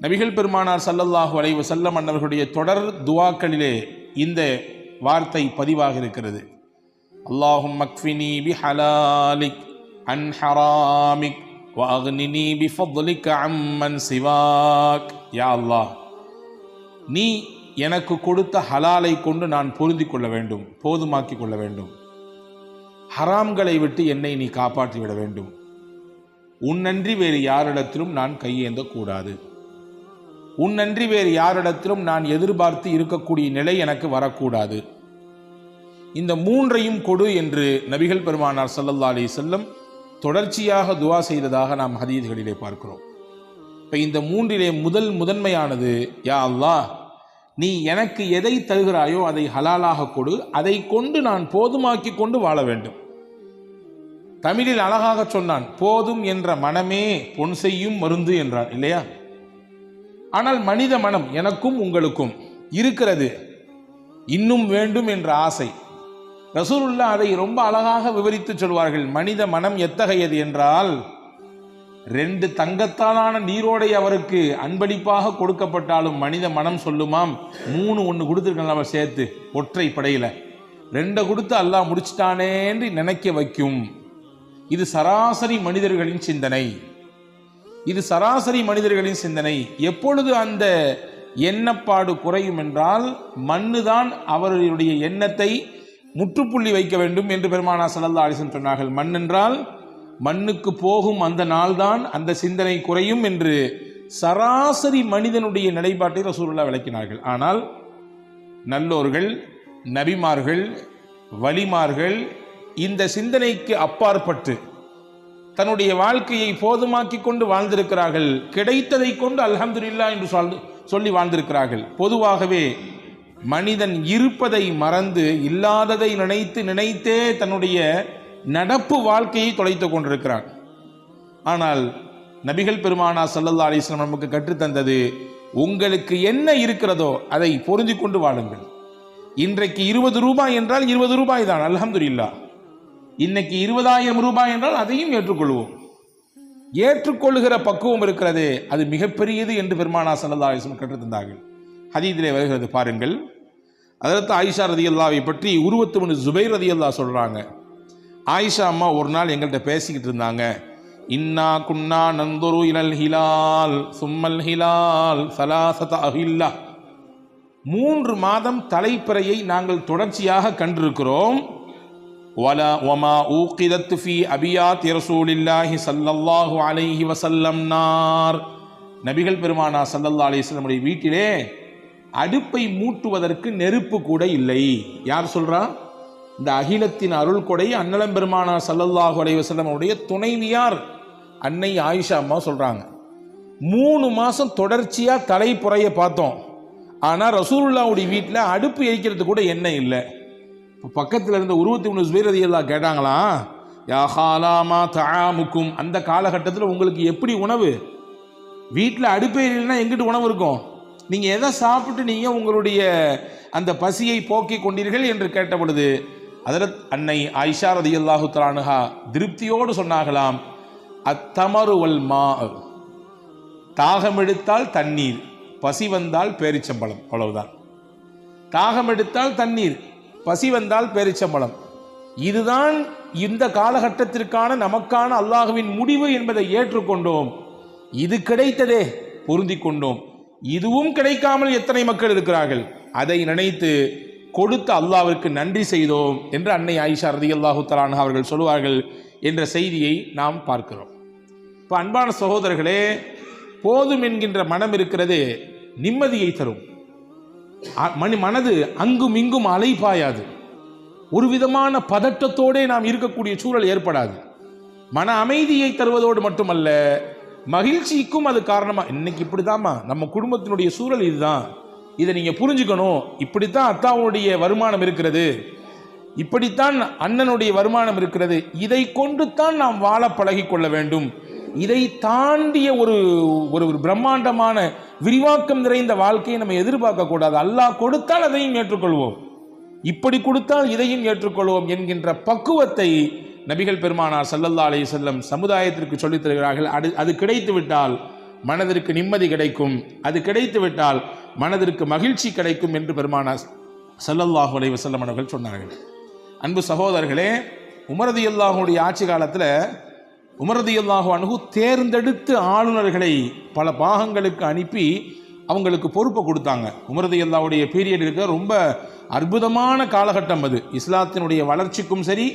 நபிகள் பெருமானார் ஸல்லல்லாஹு அலைஹி வஸல்லம் அன்னவர்களுடைய தொடர் துஆக்களிலே இந்த வார்த்தை பதிவாக இருக்கிறது. அல்லாஹும்ம அக்ஃபினி பிஹலாலிக் அன் ஹராமிக் வ அக்னினி பிஃபضலிக அம்மன் சிவாக். யா அல்லாஹ், நீ எனக்கு கொடுத்த ஹலாலை கொண்டு நான் பொருந்தி கொள்ள வேண்டும், போதுமாக்கி கொள்ள வேண்டும். ஹராம்களை விட்டு என்னை நீ காப்பாற்றி விட வேண்டும். உன்னன்றி வேறு யாரிடத்திலும் நான் கையேந்த கூடாது. உன்னன்றி வேறு யாரிடத்திலும் நான் எதிர்பார்த்து இருக்கக்கூடிய நிலை எனக்கு வரக்கூடாது. இந்த மூன்றையும் கொடு என்று நபிகள் பெருமானார் ஸல்லல்லாஹு அலைஹி வஸல்லம் தொடர்ச்சியாக துஆ செய்ததாக நாம் ஹதீஸ்களிலே பார்க்கிறோம். இப்போ இந்த மூன்றிலே முதன்மையானது, யா அல்லாஹ், நீ எனக்கு எதை தருகிறாயோ அதை ஹலாலாக கொடு, அதை கொண்டு நான் போதுமாக்கி கொண்டு வாழ வேண்டும். தமிழில் அழகாக சொன்னான், போதும் என்ற மனமே பொன் செய்யும் மருந்து என்றான், இல்லையா? ஆனால் மனித மனம் எனக்கும் உங்களுக்கும் இருக்கிறது, இன்னும் வேண்டும் என்ற ஆசை. ரசூலுல்லாஹ் அதை ரொம்ப அழகாக விவரித்து சொல்வார்கள். மனித மனம் எத்தகையது என்றால், 2 தங்கத்தாலான நீரோடை அவருக்கு அன்பளிப்பாக கொடுக்கப்பட்டாலும் மனித மனம் சொல்லுமாம், 3 ஒன்று கொடுத்துருக்கலாம் சேர்த்து ஒற்றை படையில் 2 கொடுத்து அல்லாஹ் முடிச்சிட்டானே என்று நினைக்க வைக்கும். இது சராசரி மனிதர்களின் சிந்தனை. இது சராசரி மனிதர்களின் சிந்தனை. எப்பொழுது அந்த எண்ணப்பாடு குறையும் என்றால், மண்ணுதான் அவர்களுடைய எண்ணத்தை முற்றுப்புள்ளி வைக்க வேண்டும் என்று பெருமானார் ஸல்லல்லாஹு அலைஹி வஸல்லம் சொன்னார்கள். மண் என்றால் மண்ணுக்கு போகும் அந்த நாள்தான் அந்த சிந்தனை குறையும் என்று சராசரி மனிதனுடைய நிலைப்பாட்டை ரசூலுல்லாஹ் விளக்கினார்கள். ஆனால் நல்லோர்கள், நபிமார்கள், வலிமார்கள் இந்த சிந்தனைக்கு அப்பாற்பட்டு தன்னுடைய வாழ்க்கையை போதுமாக்கி கொண்டு வாழ்ந்திருக்கிறார்கள். கிடைத்ததை கொண்டு அல்ஹம்துலில்லாஹ் என்று சொல்லி வாழ்ந்திருக்கிறார்கள். பொதுவாகவே மனிதன் இருப்பதை மறந்து இல்லாததை நினைத்தே தன்னுடைய நடப்பு வாழ்க்கையை தொலைத்து கொண்டிருக்கிறான். ஆனால் நபிகள் பெருமானார் ஸல்லல்லாஹு அலைஹி வஸல்லம் நமக்கு கற்றுத்தந்தது, உங்களுக்கு என்ன இருக்கிறதோ அதை பொருந்தி கொண்டு வாழுங்கள். இன்றைக்கு 20 ரூபாய் என்றால் 20 ரூபாய் தான், அல்ஹம்துலில்லாஹ். இன்னைக்கு 20,000 ரூபாய் என்றால் அதையும் ஏற்றுக்கொள்வோம். ஏற்றுக்கொள்ளுகிற பக்குவம் இருக்கிறது, அது மிகப்பெரியது என்று பெருமானார் ஸல்லல்லாஹு அலைஹி வஸல்லம் கற்றுத்தந்தார்கள். ஹதீஸிலே வருகிறது பாருங்கள். ஹஜ்ரத் ஆயிஷா ரதியல்லாஹு பற்றி உருவத்து பின் ஜுபைர் ரதியல்லாஹு சொல்றாங்க. ஆயிஷா அம்மா ஒரு நாள் எங்கள்கிட்ட பேசிக்கிட்டு இருந்தாங்க. இன்னா குன்னா நந்துரு இலல் ஹிலால் சும்மல் ஹிலால் சலாசத அஹில்லா. 3 மாதம் தலைப்பிறையை நாங்கள் தொடர்ச்சியாக கண்டிருக்கிறோம். வலா வமா ஊகிதத் ஃபீ அபியாத் ரசூலில்லாஹி ஸல்லல்லாஹு அலைஹி வஸல்லம் நார். நபிகள் பெருமானார் ஸல்லல்லாஹு அலைஹி வஸல்லம் வீட்டிலே அடுப்பை மூட்டுவதற்கு நெருப்பு கூட இல்லை. யார் சொல்றா? இந்த அகிலத்தின் அருள் கொடை அன்னலம் பெருமானார் ஸல்லல்லாஹு அலைஹி வஸல்லம் உடைய துணைவியார் அன்னை ஆயிஷா அம்மா சொல்றாங்க. 3 மாசம் தொடர்ச்சியா தலைப்புறைய பார்த்தோம். ஆனா ரசூலுல்லாஹ்வுடைய வீட்டில் அடுப்பு எரிக்கிறது கூட எண்ணெய் இல்லை. இப்போ பக்கத்தில் இருந்த உருவத்து பின் ஜுபைர் ரலியல்லாஹு கேட்டாங்களா, யா ஹாலாமா தஆமுக்கும், அந்த காலகட்டத்தில் உங்களுக்கு எப்படி உணவு? வீட்டில் அடுப்பே இல்லைன்னா எங்கிட்டு உணவு இருக்கும்? நீங்கள் எதை சாப்பிட்டு நீங்கள் உங்களுடைய அந்த பசியை போக்கிக் கொண்டீர்கள் என்று கேட்ட பொழுது ஹஜ்ரத் அன்னை ஆயிஷா ரலியல்லாஹு தஆலா அன்ஹா திருப்தியோடு சொன்னாகலாம், அத்தமரு வல் மா, தாகம் எடுத்தால் தண்ணீர், பசி வந்தால் பேரிச்சம்பழம், அவ்வளவுதான். தாகம் எடுத்தால் தண்ணீர், பசி வந்தால் பேரிச்சம்பழம். இதுதான் இந்த காலகட்டத்திற்கான நமக்கான அல்லாஹ்வின் முடிவு என்பதை ஏற்றுக்கொண்டோம். இது கிடைத்ததே, பொருந்தி கொண்டோம். இதுவும் கிடைக்காமல் எத்தனை மக்கள் இருக்கிறார்கள், அதை நினைத்து கொடுத்த அல்லாஹ்விற்கு நன்றி செய்தோம் என்று அன்னை ஆயிஷா ரலியல்லாஹு தஆலா அன்ஹா அவர்கள் சொல்வார்கள் என்ற செய்தியை நாம் பார்க்கிறோம். இப்போ அன்பான சகோதரர்களே, போதும் என்கின்ற மனம் இருக்கிறது, நிம்மதியை தரும். மனது அங்கும் இங்கும் அலைபாயாது. ஒரு விதமான பதட்டத்தோடே நாம் இருக்கக்கூடிய சூழல் ஏற்படாது. மன அமைதியை தருவதோடு மட்டுமல்ல, மகிழ்ச்சிக்கும் அது காரணமா. இன்னைக்கு இப்படிதாம்மா நம்ம குடும்பத்தினுடைய சூழல் இதுதான், இதை நீங்க புரிஞ்சுக்கணும். இப்படித்தான் அத்தாவுடைய வருமானம் இருக்கிறது, இப்படித்தான் அண்ணனுடைய வருமானம் இருக்கிறது, இதை கொண்டு தான் நாம் வாழ பழகி கொள்ள வேண்டும். இதை தாண்டிய ஒரு பிரம்மாண்டமான விரிவாக்கம் நிறைந்த வாழ்க்கையை நம்ம எதிர்பார்க்க கூடாது. அல்லாஹ் கொடுத்தால் அதையும் ஏற்றுக்கொள்வோம், இப்படி கொடுத்தால் இதையும் ஏற்றுக்கொள்வோம் என்கின்ற பக்குவத்தை நபிகள் பெருமானார் ஸல்லல்லாஹு அலைஹி வஸல்லம் சமுதாயத்திற்கு சொல்லித் தருகிறார்கள். அது கிடைத்து விட்டால் மனதிற்கு நிம்மதி கிடைக்கும், அது கிடைத்து விட்டால் மனதிற்கு மகிழ்ச்சி கிடைக்கும் என்று பெருமானார் ஸல்லல்லாஹு அலைஹி வஸல்லம் அவர்கள் சொன்னார்கள். அன்பு சகோதரர்களே, உமர் ரலியல்லாஹுடைய ஆட்சி காலத்தில் உமர் ரலியல்லாஹு அன்ஹு தேர்ந்தெடுத்து ஆளுநர்களை பல பாகங்களுக்கு அனுப்பி அவங்களுக்கு பொறுப்பை கொடுத்தாங்க. உமர் ரலியல்லாஹுடைய பீரியட் இருக்க ரொம்ப அற்புதமான காலகட்டம் அது. இஸ்லாத்தினுடைய வளர்ச்சிக்கும் சரி,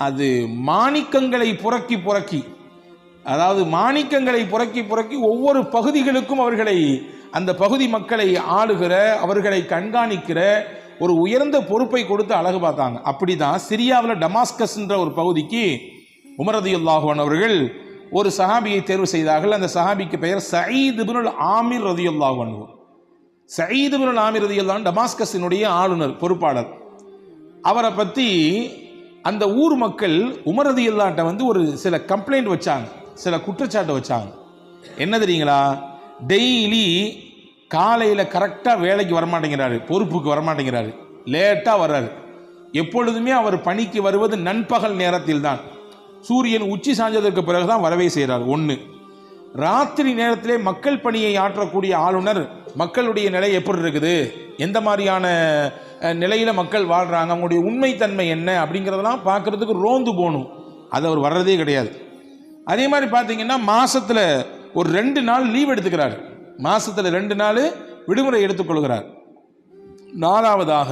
அது மாணிக்கங்களை புரக்கி அதாவது மாணிக்கங்களை புரக்கி ஒவ்வொரு பகுதிகளுக்கும் அவர்களை, அந்த பகுதி மக்களை ஆளுகிற, அவர்களை கண்காணிக்கிற ஒரு உயர்ந்த பொறுப்பை கொடுத்து அழகு பார்த்தாங்க. அப்படிதான் சிரியாவில் டமாஸ்கஸ் என்ற ஒரு பகுதிக்கு உமர் ரலியல்லாஹு அன்ஹு அவர்கள் ஒரு சஹாபியை தேர்வு செய்தார்கள். அந்த சஹாபிக்கு பெயர் சயீத் இப்னுல் ஆமிர் ரலியல்லாஹு அன்ஹு. சயீத் இப்னுல் ஆமிர் ரலியல்லாஹு அன்ஹு டமாஸ்கஸினுடைய ஆளுநர், பொறுப்பாளர். அவரை பற்றி அந்த ஊர் மக்கள் உமர் ரலியல்லாஹு வந்து ஒரு சில கம்ப்ளைண்ட் வச்சாங்க, சில குற்றச்சாட்டு வச்சாங்க. என்ன தெரியுங்களா? டெய்லி காலையில் கரெக்டாக வேலைக்கு வரமாட்டேங்கிறாரு, பொறுப்புக்கு வரமாட்டேங்கிறாரு, லேட்டாக வர்றாரு. எப்பொழுதுமே அவர் பணிக்கு வருவது நண்பகல் நேரத்தில் தான், சூரியன் உச்சி சாய்ந்ததற்கு பிறகுதான் வரவே செய்கிறார். ஒன்று. ராத்திரி நேரத்திலே மக்கள் பணியை ஆற்றக்கூடிய ஆளுநர், மக்களுடைய நிலை எப்படி இருக்குது, எந்த மாதிரியான நிலையில் மக்கள் வாழ்கிறாங்க, அவங்களுடைய உண்மைத்தன்மை என்ன அப்படிங்கிறதெல்லாம் பார்க்குறதுக்கு ரோந்து போகணும். அது அவர் வர்றதே கிடையாது. அதே மாதிரி பார்த்தீங்கன்னா மாதத்தில் ஒரு 2 நாள் லீவ் எடுத்துக்கிறார், மாதத்தில் 2 நாள் விடுமுறை எடுத்துக்கொள்கிறார். 4வதாக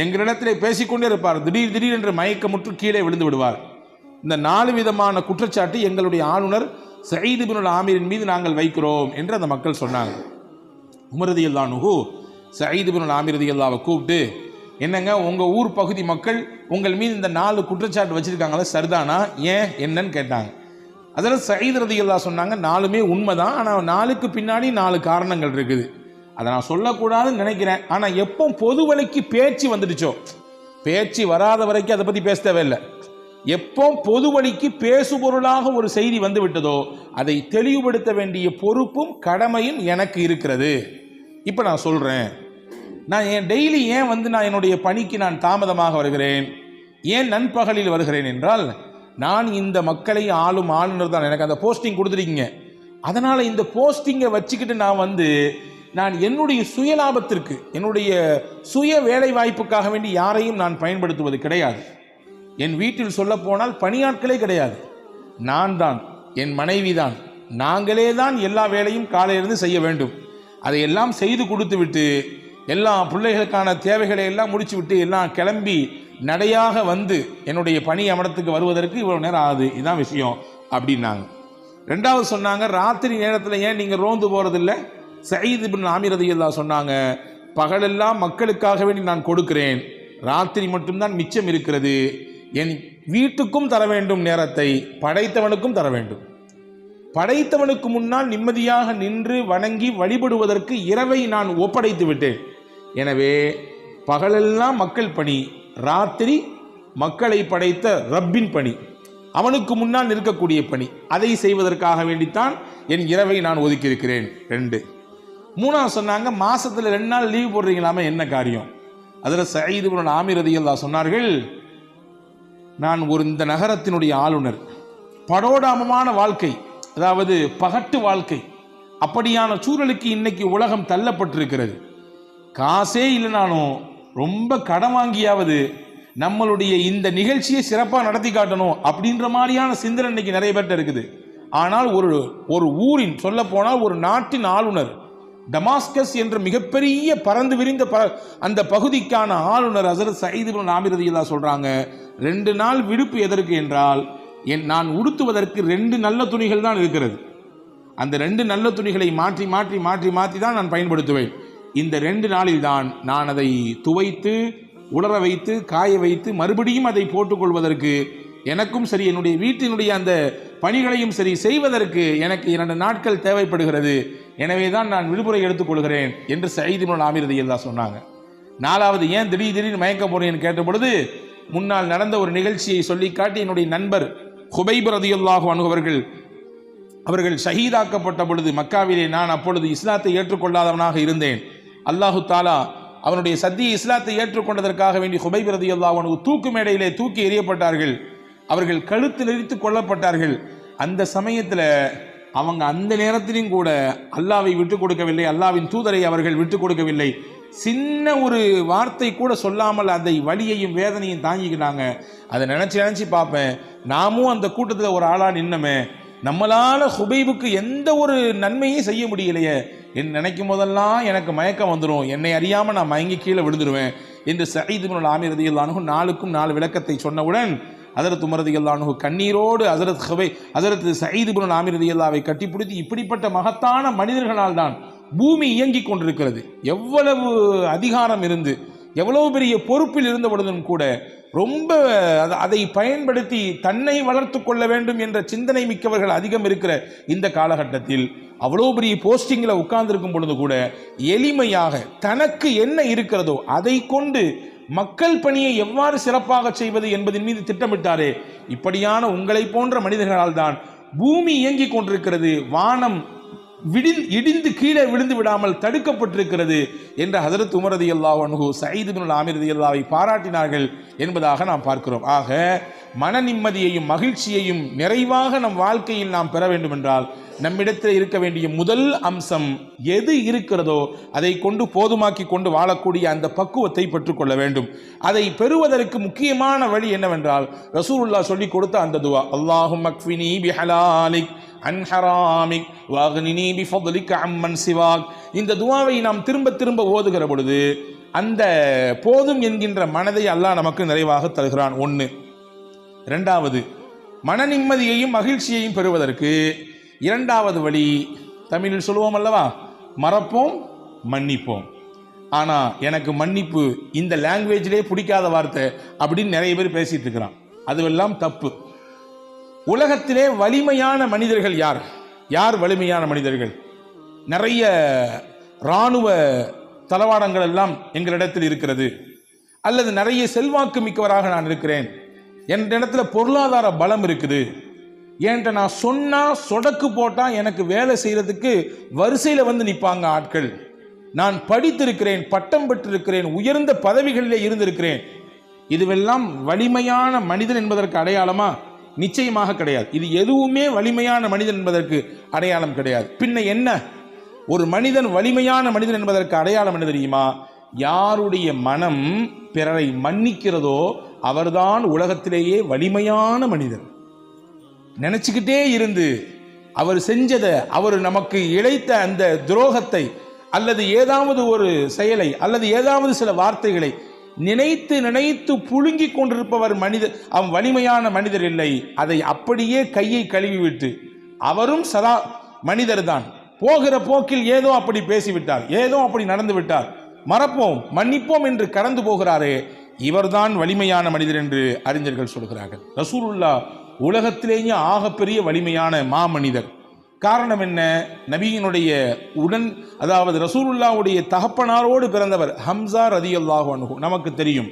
எங்களிடத்திலே பேசிக்கொண்டே இருப்பார், திடீர் என்று மயக்கமுற்று கீழே விழுந்து விடுவார். இந்த 4 விதமான குற்றச்சாட்டு எங்களுடைய ஆளுநர் சயீத் இப்னுல் ஆமிரின் மீது நாங்கள் வைக்கிறோம் என்று அந்த மக்கள் சொன்னாங்க. உமர் ரலியல்லாஹு அன்ஹு சயீத் இப்னுல் ஆமிர் ரலியல்லாஹு கூப்பிட்டு, என்னங்க உங்கள் ஊர் பகுதி மக்கள் உங்கள் மீது இந்த 4 குற்றச்சாட்டு வச்சுருக்காங்களே, சரிதானா, ஏன் என்னன்னு கேட்டாங்க. அதில் சயீத் ரலியல்லாஹு சொன்னாங்க, 4மே உண்மைதான், ஆனால் 4க்கு பின்னாடி 4 காரணங்கள் இருக்குது. அதை நான் சொல்லக்கூடாதுன்னு நினைக்கிறேன். ஆனால் எப்போ பொது வழிக்கு பேச்சு வந்துடுச்சோ, பேச்சு வராத வரைக்கும் அதை பற்றி பேச தேவையில்லை. எப்போ பொது வழிக்கு பேசுபொருளாக ஒரு செய்தி வந்து விட்டதோ அதை தெளிவுபடுத்த வேண்டிய பொறுப்பும் கடமையும் எனக்கு இருக்கிறது. இப்போ நான் சொல்கிறேன், நான் டெய்லி ஏன் நான் என்னுடைய பணிக்கு நான் தாமதமாக வருகிறேன், ஏன் நண்பகலில் வருகிறேன் என்றால், நான் இந்த மக்களை ஆளும் ஆளுநர் தான், எனக்கு அந்த போஸ்டிங் கொடுத்துருக்கீங்க. அதனால் இந்த போஸ்டிங்கை வச்சுக்கிட்டு நான் என்னுடைய சுயலாபத்திற்கு, என்னுடைய சுய வேலை வாய்ப்புக்காக வேண்டி யாரையும் நான் பயன்படுத்துவது கிடையாது. என் வீட்டில் சொல்ல போனால் பணியாட்களே கிடையாது, நான் தான், என் மனைவி தான், நாங்களே தான் எல்லா வேலையும் காலையிலிருந்து செய்ய வேண்டும். அதையெல்லாம் செய்து கொடுத்து விட்டு எல்லா பிள்ளைகளுக்கான தேவைகளை எல்லாம் முடிச்சு விட்டு எல்லாம் கிளம்பி நடையாக என்னுடைய பணி அமரத்துக்கு வருவதற்கு இவ்வளோ நேரம் ஆகுது, இதுதான் விஷயம் அப்படின்னாங்க. 2வது சொன்னாங்க, ராத்திரி நேரத்தில் ஏன் நீங்கள் ரோந்து போகிறதில்லை? சயீத் இப்னுல் ஆமிர் ரலியல்லாஹு சொன்னாங்க, பகலெல்லாம் மக்களுக்காக வேண்டி நான் கொடுக்கிறேன், ராத்திரி மட்டும்தான் மிச்சம் இருக்கிறது. என் வீட்டுக்கும் தர வேண்டும் நேரத்தை, படைத்தவனுக்கும் தர வேண்டும். படைத்தவனுக்கு முன்னால் நிம்மதியாக நின்று வணங்கி வழிபடுவதற்கு இரவை நான் ஒப்படைத்து விட்டேன். எனவே பகலெல்லாம் மக்கள் பணி, ராத்திரி மக்களை படைத்த ரப்பின் பணி, அவனுக்கு முன்னால் நிற்கக்கூடிய பணி, அதை செய்வதற்காக வேண்டித்தான் என் இரவை நான் ஒதுக்கியிருக்கிறேன். 2. 3வது சொன்னாங்க, மாசத்துல 2 நாள் லீவ் போடுறீங்களாமே, என்ன காரியம்? அதில் சயீத் இப்னுல் ஆமிர் ரலியல்லாஹு சொன்னார்கள், நான் இந்த நகரத்தினுடைய ஆளுநர், படோடாமமான வாழ்க்கை, அதாவது பகட்டு வாழ்க்கை, அப்படியான சூழலுக்கு இன்னைக்கு உலகம் தள்ளப்பட்டிருக்கிறது. காசே இல்லைனாலும் ரொம்ப கடன் வாங்கியாவது நம்மளுடைய இந்த நிகழ்ச்சியை சிறப்பாக நடத்தி காட்டணும் அப்படின்ற மாதிரியான சிந்தனை இன்னைக்கு நிறைய பேர்ட்ட இருக்குது. ஆனால் ஒரு ஊரின், சொல்ல போனால் ஒரு நாட்டின் ஆளுநர், டமாஸ்கஸ் என்ற மிகப்பெரிய பறந்து விரிந்த அந்த பகுதிக்கான ஆளுநர் ஹஸரத் சயீத் இப்னுல் ஆமிர் ரலியல்லாஹு சொல்றாங்க, 2 நாள் விடுப்பு எதற்கு என்றால், நான் உடுத்துவதற்கு 2 நல்ல துணிகள் தான் இருக்கிறது. அந்த 2 நல்ல துணிகளை மாற்றி மாற்றி மாற்றி மாற்றி தான் நான் பயன்படுத்துவேன். இந்த 2 நாளில் தான் நான் அதை துவைத்து உலர வைத்து காய வைத்து மறுபடியும் அதை போட்டுக்கொள்வதற்கு எனக்கும் சரி, என்னுடைய வீட்டினுடைய அந்த பணிகளையும் சரி செய்வதற்கு எனக்கு 2 நாட்கள் தேவைப்படுகிறது. எனவே தான் நான் விடுமுறை எடுத்துக்கொள்கிறேன் என்று சயீத் இப்னுல் ஆமிர் ரலியல்லாஹு சொன்னாங்க. 4வது, ஏன் திடீர்னு மயக்க போறேன்னு கேட்ட பொழுது, முன்னால் நடந்த ஒரு நிகழ்ச்சியை சொல்லி காட்டி, என்னுடைய நண்பர் ஹுபைப் ரலியல்லாஹு அன்ஹு அவர்கள் ஷஹீதாக்கப்பட்ட பொழுது மக்காவிலே நான் அப்பொழுது இஸ்லாத்தை ஏற்றுக்கொள்ளாதவனாக இருந்தேன். அல்லாஹு தாலா அவனுடைய சத்திய இஸ்லாத்தை ஏற்றுக்கொண்டதற்காக வேண்டி ஹுபைப் ரலியல்லாஹு அன்ஹு தூக்கு மேடையிலே தூக்கி எறியப்பட்டார்கள். அவர்கள் கழுத்து நெரித்து கொல்லப்பட்டார்கள். அந்த சமயத்தில் அவங்க அந்த நேரத்திலும் கூட அல்லாவை விட்டு கொடுக்கவில்லை, அல்லாவின் தூதரை அவர்கள் விட்டு கொடுக்கவில்லை. சின்ன ஒரு வார்த்தை கூட சொல்லாமல் அதை வலியையும் வேதனையும் தாங்கிக்கிட்டாங்க. அதை நினச்சி பார்ப்பேன், நாமும் அந்த கூட்டத்தில் ஒரு ஆளாக நின்னமே, நம்மளால் ஹுபைபுக்கு எந்த ஒரு நன்மையும் செய்ய முடியலையே என்று நினைக்கும் போதெல்லாம் எனக்கு மயக்கம் வந்துடும், என்னை அறியாமல் நான் மயங்கி கீழே விழுந்துருவேன் என்று சயீத் இப்னு ஆமிர் ரலியல்லாஹு அன்ஹு 4க்கும் 4 விளக்கத்தை சொன்னவுடன் ஹஜ்ரத் உமர் ரலியல்லாஹு அன்ஹு கண்ணீரோடு ஹஜ்ரத் சயீத் இப்னு ஆமிர் ரலியல்லாஹுவை கட்டிப்பிடித்து, இப்படிப்பட்ட மகத்தான மனிதர்களால் தான் பூமி இயங்கிக் கொண்டிருக்கிறது, எவ்வளவு அதிகாரம் இருந்து எவ்வளவு பெரிய பொறுப்பில் இருந்த பொழுதும் கூட ரொம்ப அதை பயன்படுத்தி தன்னை வளர்த்து கொள்ள வேண்டும் என்ற சிந்தனை மிக்கவர்கள் அதிகம் இருக்கிற இந்த காலகட்டத்தில் அவ்வளோ பெரிய போஸ்டிங்கில் உட்கார்ந்திருக்கும் பொழுது கூட எளிமையாக தனக்கு என்ன இருக்கிறதோ அதை கொண்டு மக்கள் பணியை எவ்வாறு சிறப்பாக செய்வது என்பதன் மீது திட்டமிட்டாரே. இப்படியான உங்களை போன்ற மனிதர்களால் தான் பூமி இயங்கிக் கொண்டிருக்கிறது, வானம் இடிந்து கீழே விழுந்து விடாமல் தடுக்கப்பட்டிருக்கிறது என்ற ஹஜ்ரத் உமர் ரலியல்லாஹு அன்ஹு சயீத் இப்னு ஆமிர் ரலியல்லாஹுவை பாராட்டினார்கள் என்பதாக நாம் பார்க்கிறோம். ஆக மன நிம்மதியையும் மகிழ்ச்சியையும் நிறைவாக நம் வாழ்க்கையில் நாம் பெற வேண்டும் என்றால் நம்மிடத்தில் இருக்க வேண்டிய முதல் அம்சம் எது இருக்கிறதோ அதை கொண்டு போதுமாக்கி கொண்டு வாழக்கூடிய அந்த பக்குவத்தை பெற்றுக்கொள்ள வேண்டும். அதை பெறுவதற்கு முக்கியமான வழி என்னவென்றால் ரசூலுல்லாஹ் சொல்லி கொடுத்த அந்த துவா, அல்லாஹும்ம அக்ஃபினி பிஹலாலிக் அன் ஹராமிக் வஅக்னினி பிஃபத்லிக அம்மன் சிவாக். இந்த துவாவை நாம் திரும்ப திரும்ப ஓதுகிற பொழுது அந்த போதும் என்கின்ற மனதை அல்லாஹ் நமக்கு நிறைவாக தருகிறான். 1. 2வது, மன நிம்மதியையும் மகிழ்ச்சியையும் பெறுவதற்கு 2வது வழி, தமிழில் சொல்லுவோம் அல்லவா, மறப்போம் மன்னிப்போம். ஆனால் எனக்கு மன்னிப்பு இந்த லாங்குவேஜிலே பிடிக்காத வார்த்தை அப்படின்னு நிறைய பேர் பேசிட்டு இருக்கிறான். அதுவெல்லாம் தப்பு. உலகத்திலே வலிமையான மனிதர்கள் யார்? யார் வலிமையான மனிதர்கள்? நிறைய இராணுவ தளவாடங்கள் எல்லாம் எங்களிடத்தில் இருக்கிறது, அல்லது நிறைய செல்வாக்கு மிக்கவராக நான் இருக்கிறேன், என் இடத்துல பொருளாதார பலம் இருக்குது, என்கிட்ட நான் சொன்னா சொடக்கு போட்டா எனக்கு வேலை செய்யறதுக்கு வரிசையில் வந்து நிற்பாங்க ஆட்கள், நான் படித்திருக்கிறேன், பட்டம் பெற்றிருக்கிறேன், உயர்ந்த பதவிகளிலே இருந்திருக்கிறேன், இதுவெல்லாம் வலிமையான மனிதன் என்பதற்கு அடையாளமா? நிச்சயமாக கிடையாது. இது எதுவுமே வலிமையான மனிதன் என்பதற்கு அடையாளம் கிடையாது. பின்ன என்ன? ஒரு மனிதன் வலிமையான மனிதன் என்பதற்கு அடையாளம் என்ன தெரியுமா? யாருடைய மனம் பிறரை மன்னிக்கிறதோ அவர்தான் உலகத்திலேயே வலிமையான மனிதன். நினைச்சுக்கிட்டே இருந்து அவர் செஞ்சதை, அவர் நமக்கு இழைத்த அந்த துரோகத்தை அல்லது ஏதாவது ஒரு செயலை அல்லது ஏதாவது சில வார்த்தைகளை நினைத்து நினைத்து புழுங்கி கொண்டிருப்பவர் மனிதர், அவன் வலிமையான மனிதர் இல்லை. அதை அப்படியே கையை கழுவிவிட்டு அவரும் சதா மனிதர் தான், போகிற போக்கில் ஏதோ அப்படி பேசிவிட்டார், ஏதோ அப்படி நடந்து விட்டார், மறப்போம் மன்னிப்போம் என்று கடந்து போகிறாரே, இவர்தான் வலிமையான மனிதர் என்று அறிஞர்கள் சொல்கிறார்கள். ரசூலுல்லாஹ் உலகத்திலேயே ஆகப்பெரிய வலிமையான மாமனிதர். காரணம் என்ன? நபியினுடைய அதாவது ரசூலுல்லாஹ்வுடைய தகப்பனாரோடு பிறந்தவர் ஹம்சா ரலியல்லாஹு அன்ஹு. நமக்கு தெரியும்,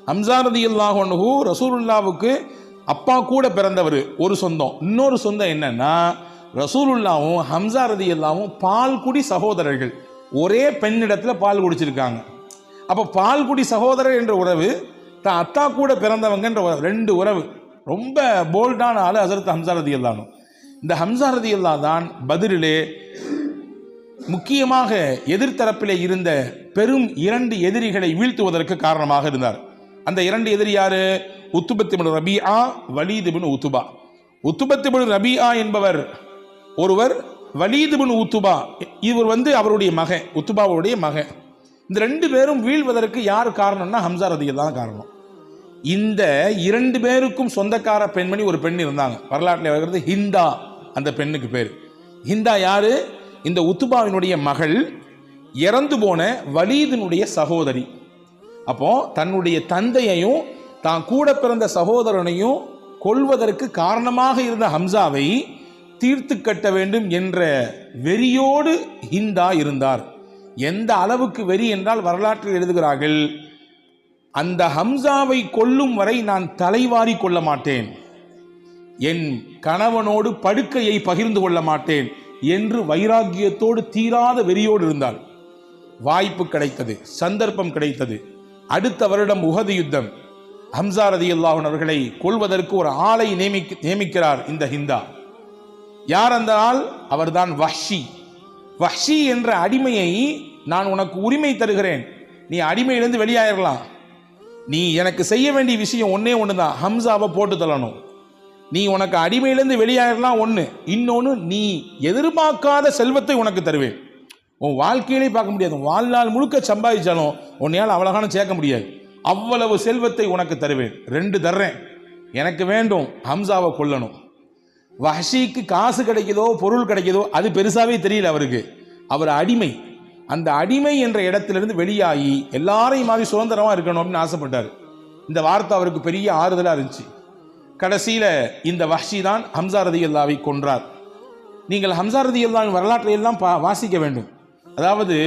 ஹம்சா ரலியல்லாஹு அன்ஹு ரசூலுல்லாஹ்வுக்கு அப்பா கூட பிறந்தவர். ஒரு சொந்தம். இன்னொரு சொந்தம் என்னன்னா, ரசூலுல்லாஹ்வும் ஹம்சா ரலியல்லாஹுவும் பால்குடி சகோதரர்கள், ஒரே பெண்ணிடத்துல பால் குடிச்சிருக்காங்க. அப்போ பால்குடி சகோதரர் என்ற உறவு, தான் அத்தா கூட பிறந்தவங்க என்ற உறவு, 2 உறவு. ரொம்ப போல்டான ஆளு ஹஸரத் ஹம்சா ரலியல்லாஹு. இந்த ஹம்சா ரலியல்லாஹு தான் பத்ரிலே முக்கியமாக எதிர்த்தரப்பிலே இருந்த பெரும் 2 எதிரிகளை வீழ்த்துவதற்கு காரணமாக இருந்தார். அந்த 2 எதிரி யாரு? உத்பத் இப்னு ரபீஆ, வலீத் இப்னு உத்பா. உத்பத் இப்னு ரபீஆ என்பவர் ஒருவர், வலீத் இப்னு உத்பா இவர் அவருடைய மகன், உத்பாவுடைய மகன். இந்த 2 பேரும் வீழ்வதற்கு யார் காரணம்னா ஹம்சா ரலியல்லாஹு தான் காரணம். இந்த 2 பேருக்கும் சொந்தக்கார பெண்மணி ஒரு பெண் இருந்தாங்க, வரலாற்றில் வருகிறது ஹிந்தா. அந்த பெண்ணுக்கு பேர் ஹிந்தா. யாரு? இந்த உத்பாவினுடைய மகள், இறந்து போன வலீதினுடைய சகோதரி. அப்போ தன்னுடைய தந்தையையும் தான் கூட பிறந்த சகோதரனையும் கொல்வதற்கு காரணமாக இருந்த ஹம்சாவை தீர்த்து கட்ட வேண்டும் என்ற வெறியோடு ஹிந்தா இருந்தார். எந்த அளவுக்கு வெறி என்றால் வரலாற்றில் எழுதுகிறார்கள், அந்த ஹம்சாவை கொல்லும் வரை நான் தலைவாரி கொள்ள மாட்டேன், என் கணவனோடு படுக்கையை பகிர்ந்து கொள்ள மாட்டேன் என்று வைராக்கியத்தோடு தீராத வெறியோடு இருந்தாள். வாய்ப்பு கிடைத்தது, சந்தர்ப்பம் கிடைத்தது. அடுத்த வருடம் உஹது யுத்தம், ஹம்சா ரலியல்லாஹு அவர்களை கொல்வதற்கு ஒரு ஆளை நியமிக்கிறார் இந்த ஹிந்தா. யார் அந்த ஆள்? அவர்தான் வஹ்ஷி. வஹ்ஷி என்ற அடிமையை நான் உனக்கு உரிமை தருகிறேன், நீ அடிமையிலிருந்து வெளியாயிரலாம். நீ எனக்கு செய்ய வேண்டிய விஷயம் ஒன்னே ஒண்ணுதான், ஹம்சாவை போட்டு தள்ளணும். நீ உனக்கு அடிமையிலிருந்து வெளியாயிரலாம் ஒண்ணு. இன்னொன்னு, நீ எதிர்பார்க்காத செல்வத்தை உனக்கு தருவேன். உன் வாழ்க்கையிலே பார்க்க முடியாது, வாழ்நாள் முழுக்க சம்பாதிச்சாலும் உன்னையால் அவ்வளோகான சேர்க்க முடியாது, அவ்வளவு செல்வத்தை உனக்கு தருவேன். 2 தர்றேன், எனக்கு வேண்டும், ஹம்சாவை கொல்லணும். வஹ்ஷிக்கு காசு கிடைக்குதோ பொருள் கிடைக்குதோ அது பெருசாவே தெரியல அவருக்கு. அவர் அடிமை. அந்த அடிமை என்ற இடத்திலிருந்து வெளியாகி எல்லாரையும் மாதிரி சுதந்திரமா இருக்கணும் அப்படின்னு ஆசைப்பட்டார். இந்த வார்த்தை அவருக்கு பெரிய ஆறுதலா இருந்துச்சு. கடைசியில இந்த வஹ்ஷி தான் ஹம்சா ரலியல்லாஹு கொன்றார். நீங்கள் ஹம்சா ரலியல்லாஹு வரலாற்றை எல்லாம் வாசிக்க வேண்டும். அதாவது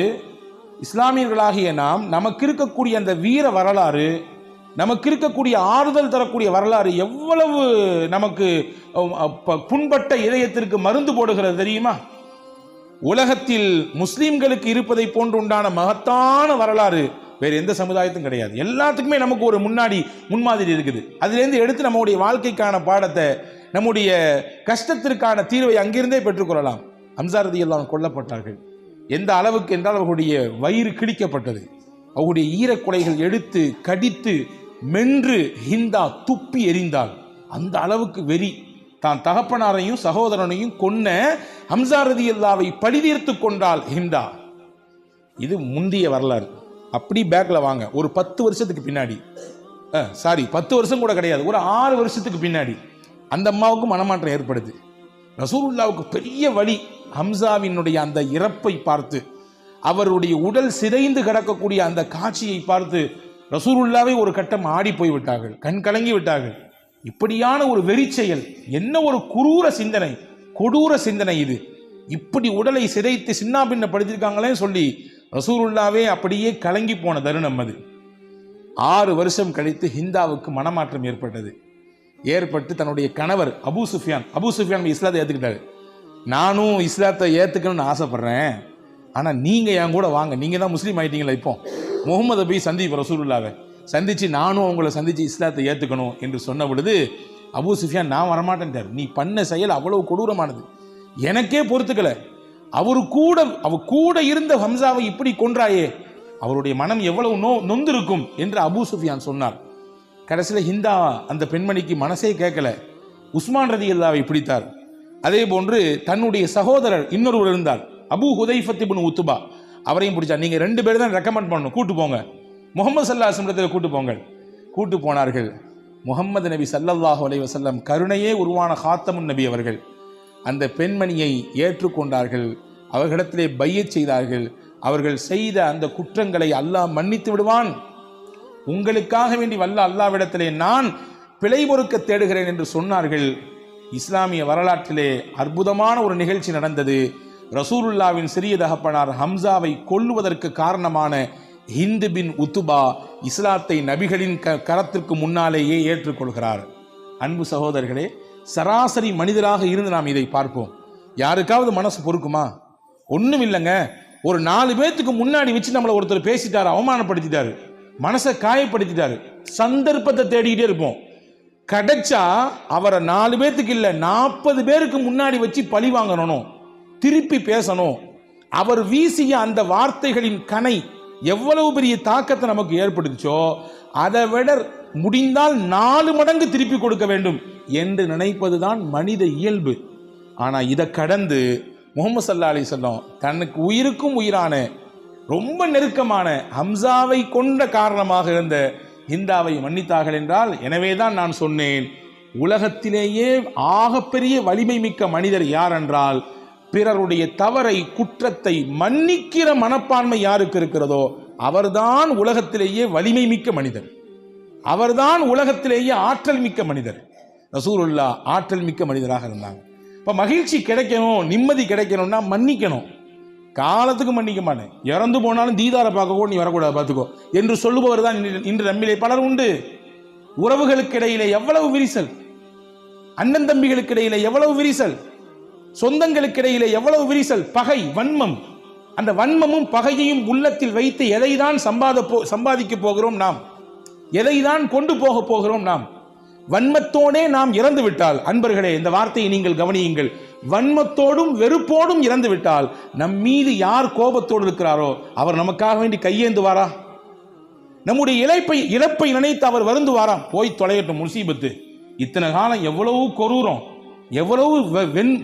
இஸ்லாமியர்களாகிய நாம், நமக்கு இருக்கக்கூடிய அந்த வீர வரலாறு, நமக்கு இருக்கக்கூடிய ஆறுதல் தரக்கூடிய வரலாறு எவ்வளவு நமக்கு புண்பட்ட இதயத்திற்கு மருந்து போடுகிறது தெரியுமா? உலகத்தில் முஸ்லிம்களுக்கு இருப்பதை போன்று உண்டான மகத்தான வரலாறு வேறு எந்த சமுதாயத்தும் கிடையாது. எல்லாத்துக்குமே நமக்கு ஒரு முன்மாதிரி இருக்குது. அதிலிருந்து எடுத்து நம்முடைய வாழ்க்கைக்கான பாடத்தை, நம்முடைய கஷ்டத்திற்கான தீர்வை அங்கிருந்தே பெற்றுக்கொள்ளலாம். ஹம்சா ரலியல்லாஹு கொல்லப்பட்டார்கள். எந்த அளவுக்கு என்றால் அவர்களுடைய வயிறு கிழிக்கப்பட்டது, அவருடைய ஈரக்குலைகள் எடுத்து கடித்து மென்று ஹிந்தா துப்பி எறிந்தாள். அந்த அளவுக்கு வெறி. தான் தகப்பனாரையும் சகோதரனையும் கொன்ன ஹம்சா ரலியல்லாஹுவை பழிதீர்த்து கொண்டாள் ஹிந்தா. இது முந்திய வரலாறு. அப்படி பேக்ல வாங்க, ஒரு 10 வருஷத்துக்கு பின்னாடி, 10 வருஷம் கூட கிடையாது, ஒரு 6 வருஷத்துக்கு பின்னாடி அந்த அம்மாவுக்கு மனமாற்றம் ஏற்படுது. ரசூலுல்லாவுக்கு பெரிய வலி. ஹம்சாவினுடைய அந்த இறப்பை பார்த்து, அவருடைய உடல் சிதைந்து கிடக்கக்கூடிய அந்த காட்சியை பார்த்து ரசூலுல்லாவை ஒரு கட்டம் ஆடி போய் விட்டார்கள், கண் கலங்கி விட்டார்கள். இப்படியான ஒரு வெறி செயல், என்ன ஒரு குரூர சிந்தனை, கொடூர சிந்தனை இது! இப்படி உடலை சிதைத்து சின்னாபின்னப்படுத்திருக்காங்களே சொல்லி ரசூலுல்லாவே அப்படியே கலங்கி போன தருணம் அது. 6 வருஷம் கழித்து ஹிந்தாவுக்கு மனமாற்றம் ஏற்பட்டு தன்னுடைய கணவர் அபூ சுஃபியான் இஸ்லாத்தை ஏற்றுக்கிட்டாரு. நானும் இஸ்லாத்தை ஏற்றுக்கணும்னு ஆசைப்படுறேன், ஆனால் நீங்கள் என் கூட வாங்க, நீங்கள் தான் முஸ்லீம் ஆயிட்டீங்களா, இப்போ முகமதை போய் சந்திப்போம், ரசூலுல்லாவை சந்தித்து நானும் அவங்கள சந்தித்து இஸ்லாத்தை ஏற்றுக்கணும் என்று சொன்ன பொழுது அபூ சுஃபியான் நான் வரமாட்டேன்ட்டார். நீ பண்ண செயல் அவ்வளவு கொடூரமானது, எனக்கே பொறுத்துக்கல. அவர் கூட இருந்த ஹம்சாவை இப்படி கொன்றாயே, அவருடைய மனம் எவ்வளவு நொந்திருக்கும் என்று அபூ சுஃபியான் சொன்னார். கடைசியில் ஹிந்தா அந்த பெண்மணிக்கு மனசே கேட்கல, உஸ்மான் ரலியல்லாஹு பிடித்தார். அதே போன்று தன்னுடைய சகோதரர் இன்னொருவர் இருந்தார், அபூ ஹுதைஃபத் இப்னு உத்பா, அவரையும் பிடிச்சார். நீங்கள் 2 பேர் தான் ரெக்கமெண்ட் பண்ணணும், கூட்டு போங்க, முகமது ஸல்லல்லாஹு அலைஹி வஸல்லம் கூட்டு போங்க. கூட்டு போனார்கள். முகமது நபி ஸல்லல்லாஹு அலைஹி வஸல்லம் கருணையே உருவான ஹாத்தமுன் நபி அவர்கள் அந்த பெண்மணியை ஏற்றுக்கொண்டார்கள், அவர்களிடத்திலே பையத் செய்தார்கள். அவர்கள் செய்த அந்த குற்றங்களை அல்லாஹ் மன்னித்து விடுவான், உங்களுக்காக வேண்டி வல்ல அல்லாஹ்விடத்திலே நான் பிழை பொறுக்க தேடுகிறேன் என்று சொன்னார்கள். இஸ்லாமிய வரலாற்றிலே அற்புதமான ஒரு நிகழ்ச்சி நடந்தது. ரசூலுல்லாவின் சிறிய தகப்பனார் ஹம்சாவை கொல்லுவதற்கு காரணமான ஹிந்து பின் உத்துபா இஸ்லாத்தை நபிகளின் கரத்திற்கு முன்னாலேயே ஏற்றுக்கொள்கிறார். அன்பு சகோதரர்களே, சராசரி மனிதராக இருந்து நாம் இதை பார்ப்போம். யாருக்காவது மனசு பொறுக்குமா? ஒன்றும் இல்லைங்க. ஒரு 4 பேர்த்துக்கு முன்னாடி வச்சு நம்மளை ஒருத்தர் பேசிட்டாரு, அவமானப்படுத்திட்டாரு, மனசை காயப்படுத்திட்டாரு, சந்தர்ப்பத்தை தேடிக்கிட்டே இருப்போம். கிடைச்சா அவரை 4 பேர்த்துக்கு இல்லை 40 பேருக்கு முன்னாடி வச்சு பழி வாங்கணும், திருப்பி பேசணும். அவர் வீசிய அந்த வார்த்தைகளின் கணை எவ்வளவு பெரிய தாக்கத்தை நமக்கு ஏற்படுச்சோ அதை விட முடிந்தால் 4 மடங்கு திருப்பி கொடுக்க வேண்டும் என்று நினைப்பதுதான் மனித இயல்பு. ஆனா இதை கடந்து முஹம்மது ஸல்லல்லாஹு அலைஹி வஸல்லம் தனக்கு உயிருக்கும் உயிரான ரொம்ப நெருக்கமான ஹம்சாவை கொண்ட காரணமாக இருந்த ஹிந்தாவை மன்னித்தார்கள் என்றால், எனவேதான் நான் சொன்னேன், உலகத்திலேயே ஆகப்பெரிய வலிமை மிக்க மனிதர் யார் என்றால், பிறருடைய தவறை குற்றத்தை மன்னிக்கிற மனப்பான்மை யாருக்கு இருக்கிறதோ அவர்தான் உலகத்திலேயே வலிமை மிக்க மனிதர், அவர்தான் உலகத்திலேயே ஆற்றல் மிக்க மனிதர். ரசூலுல்லாஹ் ஆற்றல் மிக்க மனிதராக இருந்தாங்க. இப்போ மகிழ்ச்சி கிடைக்கணும், நிம்மதி கிடைக்கணும்னா மன்னிக்கணும். காலத்துக்கு மன்னிக்க மாட்டேன், இறந்து போனாலும் தீதாரை பார்க்க கூட நீ வரக்கூடாது பார்த்துக்கோ என்று சொல்லுபவர் தான் இன்று நம்மிலே பலர் உண்டு. உறவுகளுக்கு இடையிலே எவ்வளவு விரிசல், அண்ணன் தம்பிகளுக்கு இடையிலே எவ்வளவு விரிசல், சொந்தங்களுக்கு இடையிலே எவ்வளவு விரிசல், பகை, வன்மம். அந்த வன்மமும் பகையையும் உள்ளத்தில் வைத்து எதைதான் சம்பாதிக்க போகிறோம் நாம், எதைதான் கொண்டு போக போகிறோம் நாம். வன்மத்தோடே நாம் இறந்து விட்டால், அன்பர்களே இந்த வார்த்தையை நீங்கள் கவனியுங்கள், வன்மத்தோடும் வெறுப்போடும் இறந்து விட்டால் நம் மீது யார் கோபத்தோடு இருக்கிறாரோ அவர் நமக்காக வேண்டி கையேந்துவாரா? நம்முடைய இழப்பை நினைத்து அவர் வருந்துவாரா? போய் தொலையட்டும் முசீபத்து, இத்தனை காலம் எவ்வளவு கொரூரம், எவ்வளவு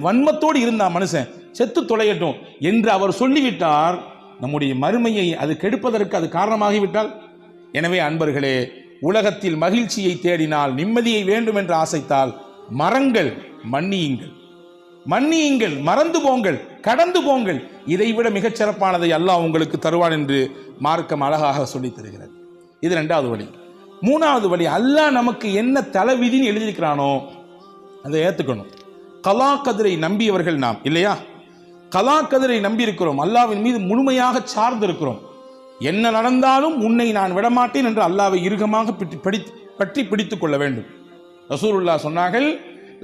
வன்மத்தோடு இருந்தா மனுஷன், செத்து தொலையட்டும் என்று அவர் சொல்லிவிட்டார். நம்முடைய மறுமையை அது கெடுப்பதற்கு அது காரணமாகிவிட்டால். எனவே அன்பர்களே, உலகத்தில் மகிழ்ச்சியை தேடினால், நிம்மதியை வேண்டும் என்று ஆசைத்தால் மறங்கள், மன்னியுங்கள், மறந்து போங்கள், கடந்து போங்கள். இதைவிட மிகச் சிறப்பானதை அல்லாஹ் உங்களுக்கு தருவான் என்று மார்க்கம் அழகாக சொல்லித் தருகிறது. இது 2வது வழி. 3வது வழி, அல்லாஹ் நமக்கு என்ன தலைவிதின்னு எழுதியிருக்கிறானோ அதை ஏற்றுக்கணும். கலா கதிரை நம்பியவர்கள் நாம் இல்லையா? கலா கதிரை நம்பி இருக்கிறோம், அல்லாஹ்வின் மீது முழுமையாக சார்ந்து இருக்கிறோம். என்ன நடந்தாலும் உன்னை நான் விடமாட்டேன் என்று அல்லாஹ்வை இறுகமாக பற்றி பிடித்துக் கொள்ள வேண்டும். ரசூலுல்லாஹ் சொன்னார்கள்,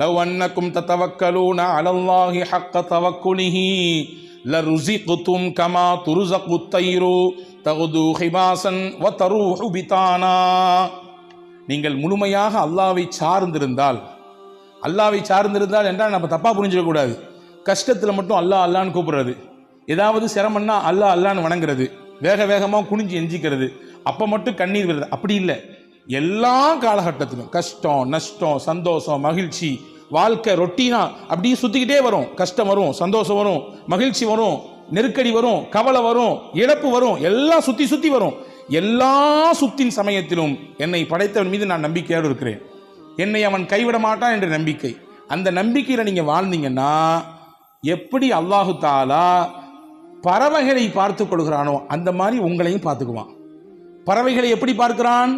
லவ் அன்னக்கும் ததவக்கலூன அலல்லாஹி ஹக்க தவக்குலிஹி லருஸிக்தும் கமா துர்ஸகுத் தைரு தகுது ஹிபாசன் வ தரூஹு பிதானா. நீங்கள் முழுமையாக அல்லாஹ்வை சார்ந்திருந்தால் என்றால் நம்ம தப்பா புரிஞ்சிடக்கூடாது. கஷ்டத்தில் மட்டும் அல்லாஹ் அல்லான்னு கூப்பிடுறது, ஏதாவது சிரமம்னா அல்லாஹ் அல்லான்னு வணங்குறது, வேகமாக குனிஞ்சு எஞ்சிக்கிறது, அப்போ மட்டும் கண்ணீர் வருது, அப்படி இல்லை. எல்லா காலகட்டத்திலும் கஷ்டம், நஷ்டம், சந்தோஷம், மகிழ்ச்சி, வாழ்க்கை ரொட்டீனா அப்படியே சுற்றிக்கிட்டே வரும். கஷ்டம் வரும், சந்தோஷம் வரும், மகிழ்ச்சி வரும், நெருக்கடி வரும், கவலை வரும், இழப்பு வரும், எல்லாம் சுற்றி வரும். எல்லா சுத்தின் சமயத்திலும் என்னை படைத்தவன் மீது நான் நம்பிக்கையோடு இருக்கிறேன், என்னை அவன் கைவிட மாட்டான் என்ற நம்பிக்கை. அந்த நம்பிக்கையில் நீங்கள் வாழ்ந்தீங்கன்னா எப்படி அல்லாஹு தாலா பறவைகளை பார்த்து கொள்கிறானோ அந்த மாதிரி உங்களையும் பார்த்துக்குவான். பறவைகளை எப்படி பார்க்கிறான்?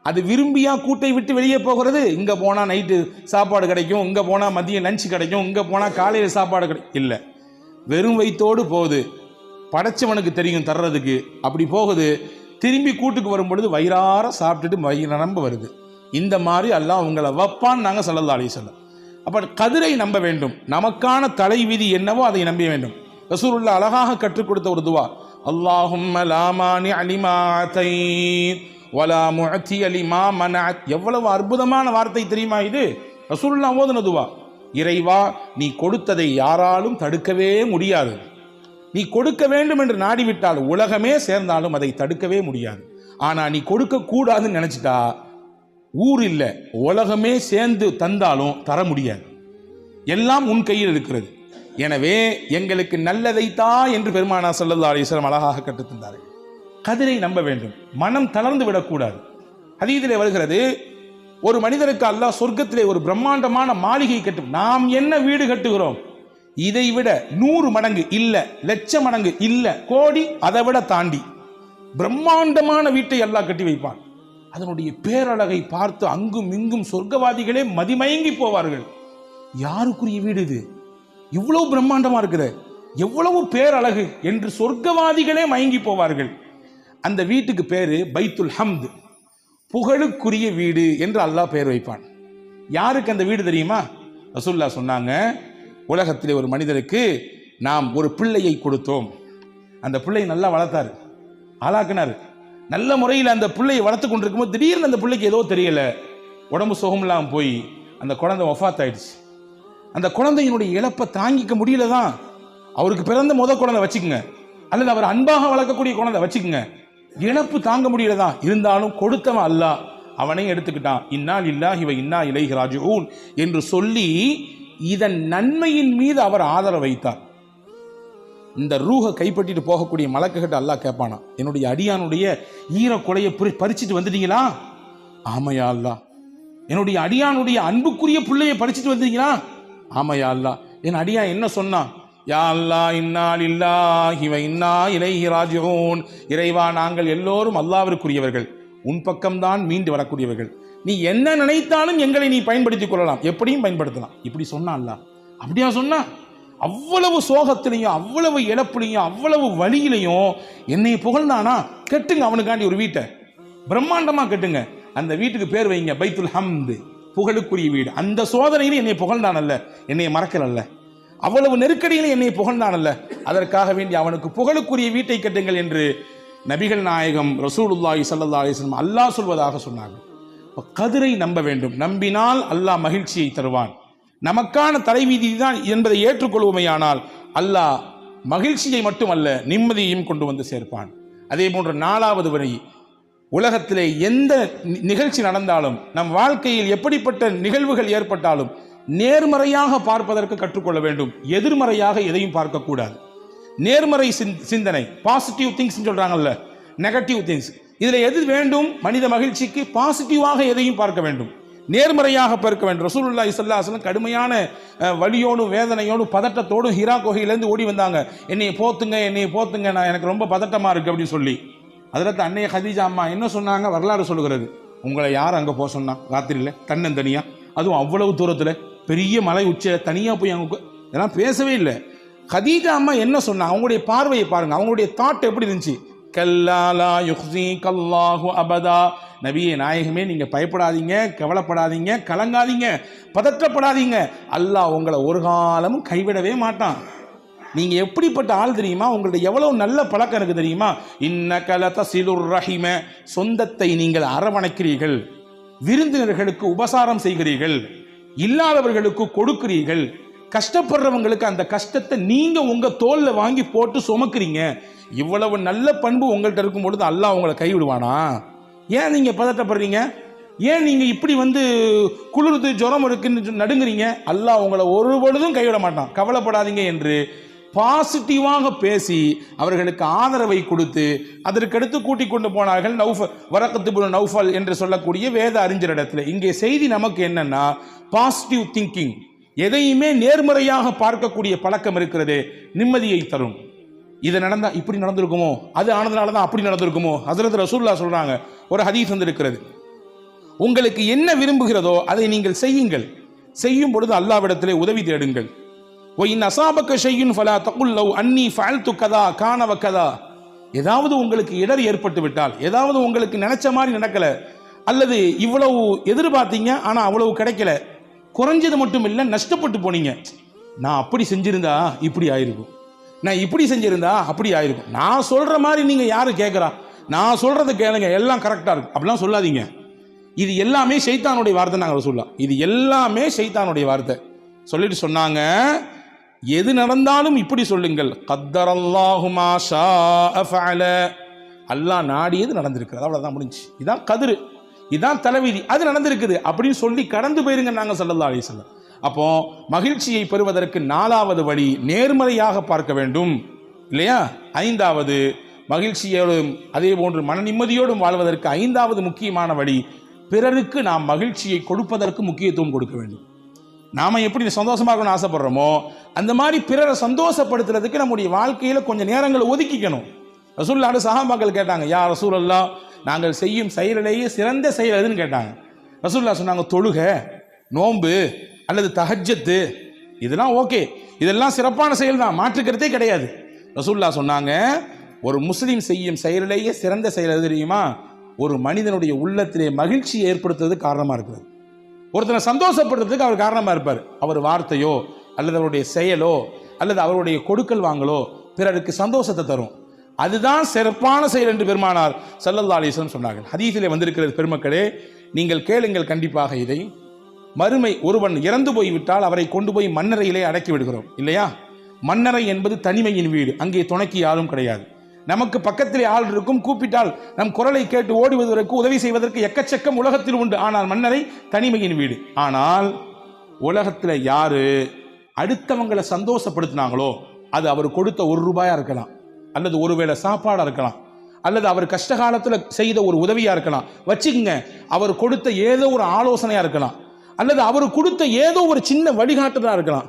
அது விரும்பியா கூட்டை விட்டு வெளியே போகிறது. இங்கே போனால் நைட்டு சாப்பாடு கிடைக்கும், இங்கே போனால் மதியம் லஞ்சு கிடைக்கும், இங்கே போனால் காலையில் சாப்பாடு கிடைக்கும், இல்லை, வெறும் வயிற்றோடு போகுது. படைச்சவனுக்கு தெரியும் தர்றதுக்கு, அப்படி போகுது. திரும்பி கூட்டுக்கு வரும் பொழுது வயிறார சாப்பிட்டுட்டு வயிறு நம்ப வருது. இந்த மாதிரி அல்லாஹ் உங்களை வைப்பான். நாங்கள் ஸல்லல்லாஹு அலைஹி வஸல்லம் அப்போ கதிரை நம்ப வேண்டும். நமக்கான தலைவிதி என்னவோ அதை நம்ப வேண்டும். ரசூலுல்லாஹ் அழகாக கற்றுக் கொடுத்த ஒரு துவா, அல்லாஹும்ம லா மானிஅ லிமா அதைத் வலா முஅத்திய லிமா மனஅத். எவ்வளவு அற்புதமான வார்த்தை தெரியுமா இது? ரசூலுல்லாஹ் ஓதுன துவா. இறைவா, நீ கொடுத்ததை யாராலும் தடுக்கவே முடியாது. நீ கொடுக்க வேண்டும் என்று நாடிவிட்டால் உலகமே சேர்ந்தாலும் அதை தடுக்கவே முடியாது. ஆனா நீ கொடுக்க கூடாதுன்னு நினைச்சிட்டா ஊர் இல்லை, உலகமே சேர்ந்து தந்தாலும் தர முடியாது. எல்லாம் உன் கையில் இருக்கிறது. எனவே எங்களுக்கு நல்லதைத்தா என்று பெருமானார் ஸல்லல்லாஹு அலைஹி வஸல்லம் அழகாக கற்றுத்தந்தார்கள். கதிரை நம்ப வேண்டும், மனம் தளர்ந்து விடக்கூடாது. ஹதீஸிலே வருகிறது, ஒரு மனிதருக்கு அல்லாஹ் சொர்க்கத்திலே ஒரு பிரம்மாண்டமான மாளிகை கட்டும். நாம் என்ன வீடு கட்டுகிறோம், இதை விட 100 மடங்கு இல்ல, லட்சம் மடங்கு இல்ல, கோடி, அதை விட தாண்டி பிரம்மாண்டமான வீட்டை அல்லாஹ் கட்டி வைப்பான். அதனுடைய பேரழகை பார்த்து அங்கும் இங்கும் சொர்க்கவாதிகளே மதிமயங்கி போவார்கள். யாருக்குரிய வீடு இது? இவ்வளவு பிரம்மாண்டமா இருக்குது, எவ்வளவு பேரழகு என்று சொர்க்கவாதிகளே மயங்கி போவார்கள். அந்த வீட்டுக்கு பேரு பைத்துல் ஹம்த், புகழுக்குரிய வீடு என்று அல்லாஹ் பெயர் வைப்பான். யாருக்கு அந்த வீடு தெரியுமா? ரசூலுல்லாஹ் சொன்னாங்க, உலகத்திலே ஒரு மனிதருக்கு நாம் ஒரு பிள்ளையை கொடுத்தோம். அந்த பிள்ளையை நல்லா வளர்த்தாரு, ஆளாக்குனாரு. நல்ல முறையில் அந்த பிள்ளையை வளர்த்து கொண்டிருக்கும் போது திடீர்னு அந்த பிள்ளைக்கு ஏதோ தெரியல, உடம்பு சுகமில்லாமல் போய் அந்த குழந்தை வஃபாத் ஆயிடுச்சு. அந்த குழந்தையினுடைய இழப்பை தாங்கிக்க முடியல தான். அவருக்கு பிறந்த குழந்தை வச்சுக்கோங்க, அல்லது அவர் அன்பாக வளர்க்கக்கூடிய குழந்தை வச்சுக்கோங்க, இழப்பு தாங்க முடியல தான். இருந்தாலும் கொடுத்தவன் அல்லாஹ் அவனை எடுத்துக்கிட்டான். இன்னா லில்லாஹி வ இன்னா இலைஹி ராஜிஊன் என்று சொல்லி இதன் நன்மையின் மீது அவர் ஆதரவு வைத்தார். இந்த ரூஹை கைப்பற்றிட்டு போகக்கூடிய மலக்குகிட்ட அல்லாஹ் கேட்பானா, என்னுடைய அடியானுடைய ஈரக்குலையை பறிச்சுட்டு வந்துட்டீங்களா? ஆமையா அல்லாஹ். என்னுடைய அடியானுடைய அன்புக்குரிய பிள்ளையை பறிச்சுட்டு வந்துட்டீங்களா? ஆமையா அல்லாஹ். என் அடியா என்ன சொன்னா? யா அல்லாஹ் இன்னா லில்லாஹி வ இன்னா இலைஹி ராஜிஊன். இறைவா, நாங்கள் எல்லோரும் அல்லாஹ்விற்குரியவர்கள், உன் பக்கம்தான் மீண்டு வரக்கூடியவர்கள். நீ என்ன நினைத்தாலும் எங்களை நீ பயன்படுத்திக் கொள்ளலாம், எப்படியும் பயன்படுத்தலாம். இப்படி சொன்னா அல்லாஹ். அப்படியா சொன்னா? அவ்வளவு சோகத்திலையும் அவ்வளவு இழப்புலையும் அவ்வளவு வழியிலையும் என்னை புகழ்ந்தானா, கெட்டுங்க அவனுக்காண்டி ஒரு வீட்டை பிரம்மாண்டமா கெட்டுங்க. அந்த வீட்டுக்கு பேர் வைங்க பைத்துல் ஹம்த், புகழுக்குரிய வீடு. அந்த சோதனையில என்னை புகழ்ந்தானல்ல, என்னை மறக்கலல்ல, அவ்வளவு நெருக்கடியில என்னை புகழ்ந்தானல்ல, அதற்காக வேண்டி அவனுக்கு புகழுக்குரிய வீட்டை கட்டுங்கள் என்று நபிகள் நாயகம் ரசூலுல்லாஹி ஸல்லல்லாஹு அலைஹி வஸல்லம் அல்லாஹ் சொல்வதாக சொன்னார்கள். கதிரை நம்ப வேண்டும். நம்பினால் அல்லாஹ் மகிழ்ச்சியை தருவான். நமக்கான தலைவீதி தான் என்பதை ஏற்றுக்கொள்வோமேயானால் அல்லாஹ் மகிழ்ச்சியை மட்டுமல்ல நிம்மதியையும் கொண்டு வந்து சேர்ப்பான். அதே போன்ற 4வது வழி, உலகத்திலே எந்த நிகழ்ச்சி நடந்தாலும் நம் வாழ்க்கையில் எப்படிப்பட்ட நிகழ்வுகள் ஏற்பட்டாலும் நேர்மறையாக பார்ப்பதற்கு கற்றுக்கொள்ள வேண்டும். எதிர்மறையாக எதையும் பார்க்கக்கூடாது. நேர்மறை சிந்தனை, பாசிட்டிவ் திங்ஸ் சொல்றாங்கல்ல, நெகட்டிவ் திங்ஸ், இதுல எது வேண்டும்? மனித மகிழ்ச்சிக்கு பாசிட்டிவாக எதையும் பார்க்க வேண்டும், நேர்மறையாக பார்க்க வேண்டும். ரசூலுல்லாஹி ஸல்லல்லாஹு அலைஹி வஸல்லம் கடுமையான வலியோடும் வேதனையோடும் பதட்டத்தோடும் ஹிரா குகையிலேருந்து ஓடி வந்தாங்க. என்னை போத்துங்க, நான் எனக்கு ரொம்ப பதட்டமா இருக்கு அப்படின்னு சொல்லி. அதில் அன்னைய ஹதீஜா அம்மா என்ன சொன்னாங்க? வரலாறு சொல்லுகிறது, உங்களை யார் அங்கே போக சொன்னா? ராத்திரியில் தன்னந்தனியா, அதுவும் அவ்வளவு தூரத்தில் பெரிய மலை உச்சில தனியாக போய் அவங்க இதெல்லாம் பேசவே இல்லை. ஹதீஜா அம்மா என்ன சொன்னாங்க? அவங்களுடைய பார்வையை பாருங்க, அவங்களுடைய தாட் எப்படி இருந்துச்சு? கல்லாலா யுஹ்ஸீகல்லாஹு அபதா, நபியே நாயகமே நீங்க பயப்படாதீங்க, கவலைப்படாதீங்க, கலங்காதீங்க, பதற்றப்படாதீங்க, அல்லாஹ் உங்களை ஒரு காலமும் கைவிடவே மாட்டான். நீங்க எப்படிப்பட்ட ஆள் தெரியுமா? உங்களுடைய எவ்வளவு நல்ல பழக்கம் இருக்கு தெரியுமா? இன்னக லதஸிலுர் ரஹிம, சொந்தத்தை நீங்கள் அரவணைக்கிறீர்கள், விருந்தினர்களுக்கு உபசாரம் செய்கிறீர்கள், இல்லாதவர்களுக்கு கொடுக்கிறீர்கள், கஷ்டப்படுறவங்களுக்கு அந்த கஷ்டத்தை நீங்க உங்க தோல்ல வாங்கி போட்டு சுமக்கிறீங்க. இவ்வளவு நல்ல பண்பு உங்கள்கிட்ட இருக்கும் பொழுது அல்லாஹ் உங்களை கைவிடுவானா? ஏன் நீங்க பதட்டப்படுறீங்க? ஏன் நீங்க இப்படி குளிர்ந்து ஜுரம் இருக்குன்னு நடுங்குறீங்க? அல்லாஹ் உங்களை ஒரு பொழுதும் கைவிட மாட்டான், கவலைப்படாதீங்க என்று பாசிட்டிவாக பேசி அவர்களுக்கு ஆதரவை கொடுத்து அதற்கடுத்து கூட்டிக் கொண்டு போனார்கள் வரக்கத்து பின் நௌஃபல் என்று சொல்லக்கூடிய வேத அறிஞரிடத்தில். இங்கே செய்தி நமக்கு என்னன்னா, பாசிட்டிவ் திங்கிங், எதையுமே நேர்மறையாக பார்க்கக்கூடிய பழக்கம் இருக்கிறது, நிம்மதியை தரும். இது நடந்தா இப்படி நடந்திருக்குமோ, அது ஆனதுனால தான் அப்படி நடந்திருக்குமோ. ஹஸரத் ரசூலுல்லாஹ் சொல்றாங்க, ஒரு ஹதீஸ் வந்திருக்கிறது, உங்களுக்கு என்ன விரும்புகிறதோ அதை நீங்கள் செய்யுங்கள், செய்யும் பொழுது அல்லாஹ்விடத்திலே உதவி தேடுங்கள். ஒயின் அசாபக்க ஷையுன் ஃபலா தகுல் லவ் அன்னி ஃபஅல்து கதா கான வகதா, ஏதாவது உங்களுக்கு இடர் ஏற்பட்டு விட்டால், ஏதாவது உங்களுக்கு நினைச்ச மாதிரி நடக்கல, அல்லது இவ்வளவு எதிர்பார்த்தீங்க ஆனா அவ்வளவு கிடைக்கல, குறைஞ்சது மட்டும் இல்லை நஷ்டப்பட்டு போனீங்க, நான் அப்படி செஞ்சிருந்தா இப்படி ஆயிருக்கும், நான் இப்படி செஞ்சிருந்தா அப்படி ஆயிருக்கும், நான் சொல்ற மாதிரி நீங்க யாரு கேட்கிறா, நான் சொல்றதை கேளுங்க எல்லாம் கரெக்டா இருக்கு அப்படிலாம் சொல்லாதீங்க. இது எல்லாமே ஷைத்தானுடைய வார்த்தை. நாங்கள் சொல்லலாம், இது எல்லாமே ஷைத்தானுடைய வார்த்தை. சொல்லிட்டு சொன்னாங்க, எது நடந்தாலும் இப்படி சொல்லுங்கள், கத்தரல்லாஹு மா ஷாஅ ஃபஅல, அல்லாஹ் நாடியது நடந்திருக்கிறது, அவ்வளவுதான், முடிஞ்சு. இதான் கதிரு, இதான் தலைவிதி, அது நடந்திருக்குது அப்படின்னு சொல்லி கடந்து போயிருங்க நாங்கள் ஸல்லல்லாஹு அலைஹி வஸல்லம். அப்போ மகிழ்ச்சியை பெறுவதற்கு 4வது வழி நேர்மறையாக பார்க்க வேண்டும் இல்லையா? 5வது மகிழ்ச்சியோடும் அதே போன்று மன நிம்மதியோடும் வாழ்வதற்கு 5வது முக்கியமான வழி, பிறருக்கு நாம் மகிழ்ச்சியை கொடுப்பதற்கு முக்கியத்துவம் கொடுக்க வேண்டும். நாம எப்படி சந்தோஷமா இருக்கணும்னு ஆசைப்படுறோமோ அந்த மாதிரி பிறரை சந்தோஷப்படுத்துறதுக்கு நம்முடைய வாழ்க்கையில கொஞ்சம் நேரங்களை ஒதுக்கிக்கணும். ரசூலுல்லாஹ் சஹாபாக்கள் கேட்டாங்க, யா ரசூலல்லாஹ், நாங்கள் செய்யும் செயலிலேயே சிறந்த செயல் எதுன்னு கேட்டாங்க. ரசூலுல்லாஹ் சொன்னாங்க, தொழுக, நோன்பு அல்லது தஹஜ்ஜத்து, இதெல்லாம் ஓகே, இதெல்லாம் சிறப்பான செயல் தான், மாற்றுக்கிறதே கிடையாது. ரசூலுல்லாஹ் சொன்னாங்க, ஒரு முஸ்லீம் செய்யும் செயலிலேயே சிறந்த செயல் எது தெரியுமா? ஒரு மனிதனுடைய உள்ளத்திலே மகிழ்ச்சியை ஏற்படுத்துறது காரணமா இருக்கிறது. ஒருத்தனை சந்தோஷப்படுறதுக்கு அவர் காரணமா இருப்பார். அவர் வார்த்தையோ அல்லது அவருடைய செயலோ அல்லது அவருடைய கொடுக்கல் வாங்கலோ பிறருக்கு சந்தோஷத்தை தரும். அதுதான் சிறப்பான செயல் என்று பெருமானார் ஸல்லல்லாஹு அலைஹி வஸல்லம் சொன்னார்கள். ஹதீஸிலே வந்திருக்கிறது, பெருமக்களே நீங்கள் கேளுங்கள் கண்டிப்பாக இதை. மறுமை, ஒருவன் இறந்து போய்விட்டால் அவரை கொண்டு போய் மண்ணறையிலே அடக்கி விடுகிறோம் இல்லையா? மண்ணறை என்பது தனிமையின் வீடு, அங்கே துணைக்கு யாரும் கிடையாது. நமக்கு பக்கத்திலே ஆள் இருக்கும், கூப்பிட்டால் நம் குரலை கேட்டு ஓடுவதற்கு உதவி செய்வதற்கு எக்கச்சக்கம் உலகத்தில் உண்டு. ஆனால் மன்னரை தனிமையின் வீடு. ஆனால் உலகத்தில் யாரு அடுத்தவங்களை சந்தோஷப்படுத்தினாங்களோ அது அவர் கொடுத்த ₹1 இருக்கலாம், அல்லது ஒருவேளை சாப்பாடா இருக்கலாம், அல்லது அவர் கஷ்ட காலத்தில் செய்த ஒரு உதவியா இருக்கலாம், வச்சுக்கங்க, அவர் கொடுத்த ஏதோ ஒரு ஆலோசனையா இருக்கலாம், அல்லது அவர் கொடுத்த ஏதோ ஒரு சின்ன வழிகாட்டுதலா இருக்கலாம்.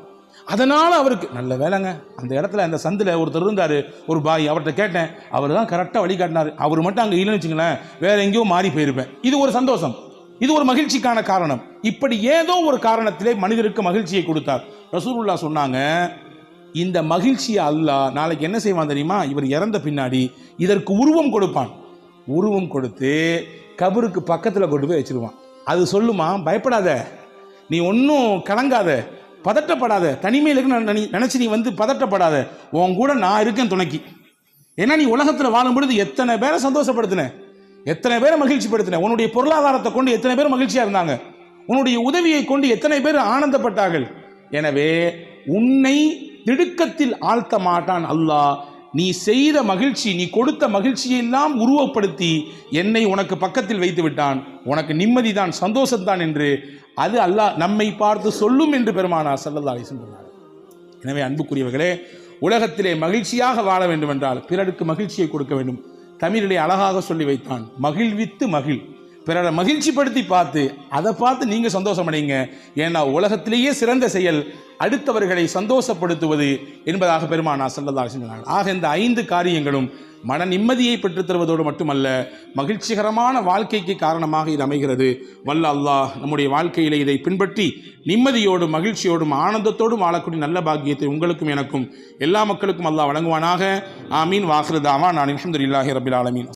அதனால அவருக்கு நல்ல வேலைங்க, அந்த இடத்துல அந்த சந்தில் ஒருத்தர் இருந்தார், ஒரு பாய், அவர்கிட்ட கேட்டேன், அவர் தான் கரெக்டாக வழிகாட்டினார், அவர் மட்டும் அங்கே இல்லைன்னு வச்சுங்களேன் வேற எங்கேயோ மாறி போயிருப்பேன். இது ஒரு சந்தோஷம், இது ஒரு மகிழ்ச்சிக்கான காரணம். இப்படி ஏதோ ஒரு காரணத்திலே மனிதருக்கு மகிழ்ச்சியை கொடுத்தார். ரசூலுல்லாஹ் சொன்னாங்க, இந்த மகிழ்ச்சியை அல்லாஹ் நாளைக்கு என்ன செய்வான் தெரியுமா? இவர் இறந்த பின்னாடி இதற்கு உருவம் கொடுப்பான். உருவம் கொடுத்து கபருக்கு பக்கத்தில் கொண்டு போய் வச்சிருவான். அது சொல்லுமா, பயப்படாத, நீ ஒன்றும் கலங்காத, பதட்டப்படாத, தனிமையில் இருக்கு நினைச்சு நீ பதட்டப்படாத, உன் கூட நான் இருக்கேன் துணைக்கு. ஏன்னா நீ உலகத்தில் வாழும் பொழுது எத்தனை பேரை சந்தோஷப்படுத்தின, எத்தனை பேரை மகிழ்ச்சிப்படுத்தின, உன்னுடைய பொருளாதாரத்தை கொண்டு எத்தனை பேர் மகிழ்ச்சியா இருந்தாங்க, உன்னுடைய உதவியை கொண்டு எத்தனை பேர் ஆனந்தப்பட்டார்கள். எனவே உன்னை திடுக்கத்தில் ஆழ்த்த மாட்டான் அல்லாஹ். நீ செய்த மகிழ்ச்சி, நீ கொடுத்த மகிழ்ச்சியெல்லாம் உருவப்படுத்தி என்னை உனக்கு பக்கத்தில் வைத்து விட்டான், உனக்கு நிம்மதிதான், சந்தோஷம்தான் என்று அது அல்லாஹ் நம்மை பார்த்து சொல்லும் என்று பெருமானார் ஸல்லல்லாஹு அலைஹி வஸல்லம் சொன்னார். எனவே அன்புக்குரியவர்களே, உலகத்திலே மகிழ்ச்சியாக வாழ வேண்டும் என்றால் பிறருக்கு மகிழ்ச்சியை கொடுக்க வேண்டும். தமிழிலே அழகாக சொல்லி வைத்தான், மகிழ்வித்து மகிழ். பிறரை மகிழ்ச்சிப்படுத்தி அதை பார்த்து நீங்க சந்தோஷம் அடைங்க. ஏன்னா உலகத்திலேயே சிறந்த செயல் அடுத்தவர்களை சந்தோஷப்படுத்துவது என்பதாக பெருமானார் ஸல்லல்லாஹு அலைஹி வஸல்லம். ஆக இந்த 5 காரியங்களும் மன நிம்மதியை பெற்றுத் தருவதோடு மட்டுமல்ல, மகிழ்ச்சிகரமான வாழ்க்கைக்கு காரணமாக இது அமைகிறது. வல்ல அல்லாஹ் நம்முடைய வாழ்க்கையிலே இதை பின்பற்றி நிம்மதியோடும் மகிழ்ச்சியோடும் ஆனந்தத்தோடும் வாழக்கூடிய நல்ல பாக்கியத்தை உங்களுக்கும் எனக்கும் எல்லா மக்களுக்கும் அல்லாஹ் வழங்குவானாக. ஆமீன். வாஹிரு தாவானா அல்ஹம்துலில்லாஹி ரப்பில் ஆலமீன்.